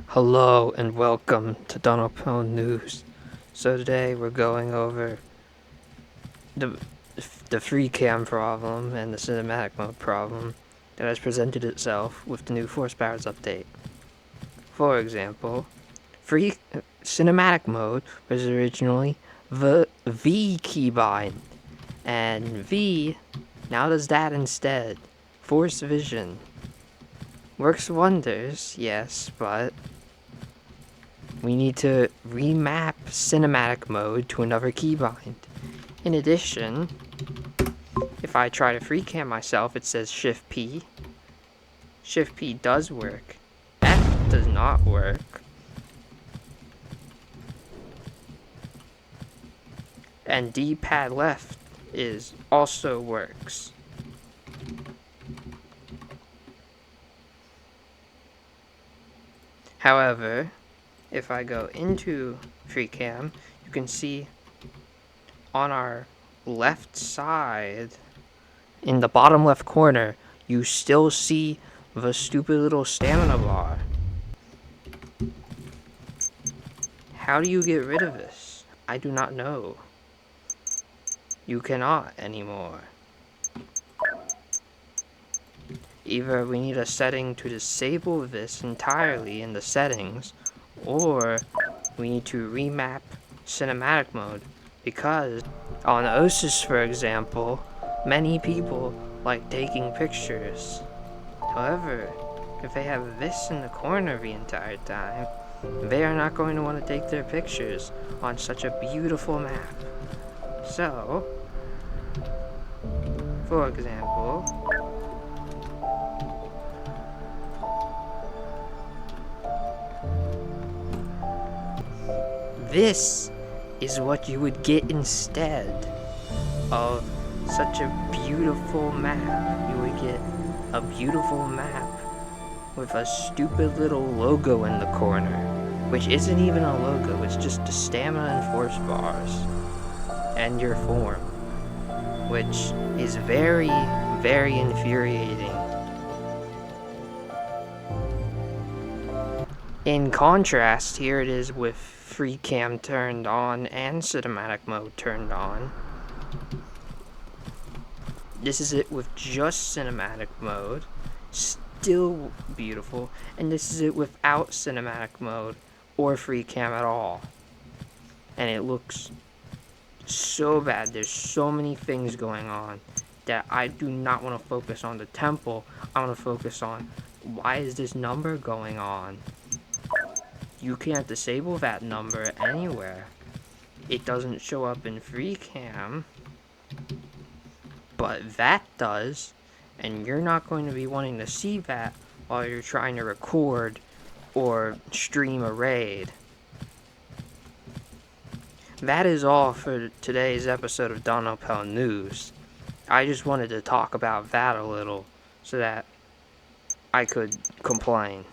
Hello and welcome to DonoPell News. So today we're going over the free cam problem and the cinematic mode problem that has presented itself with the new Force Powers update. For example, free cinematic mode was originally the V keybind, and V now does that instead. Force Vision works wonders, yes, but we need to remap cinematic mode to another keybind. In addition, if I try to free cam myself, it says Shift P. Shift P does work. F does not work. And D-pad left also works. However, if I go into free cam, you can see on our left side, in the bottom left corner, you still see the stupid little stamina bar. How do you get rid of this? I do not know. You cannot anymore. Either we need a setting to disable this entirely in the settings, or we need to remap cinematic mode, because on Osis, for example, many people like taking pictures. However, if they have this in the corner the entire time, they are not going to want to take their pictures on such a beautiful map. So, for example, this is what you would get instead of such a beautiful map. You would get a beautiful map with a stupid little logo in the corner, which isn't even a logo, it's just the stamina and force bars and your form, which is very, very infuriating. In contrast, here it is with free cam turned on and cinematic mode turned on. This is it with just cinematic mode, still beautiful, and this is it without cinematic mode or free cam at all. And it looks so bad. There's so many things going on that I do not want to focus on the temple. I want to focus on, why is this number going on? You can't disable that number anywhere. It doesn't show up in free cam, but that does, and you're not going to be wanting to see that while you're trying to record or stream a raid. That is all for today's episode of DonoPell News. I just wanted to talk about that a little so that I could complain.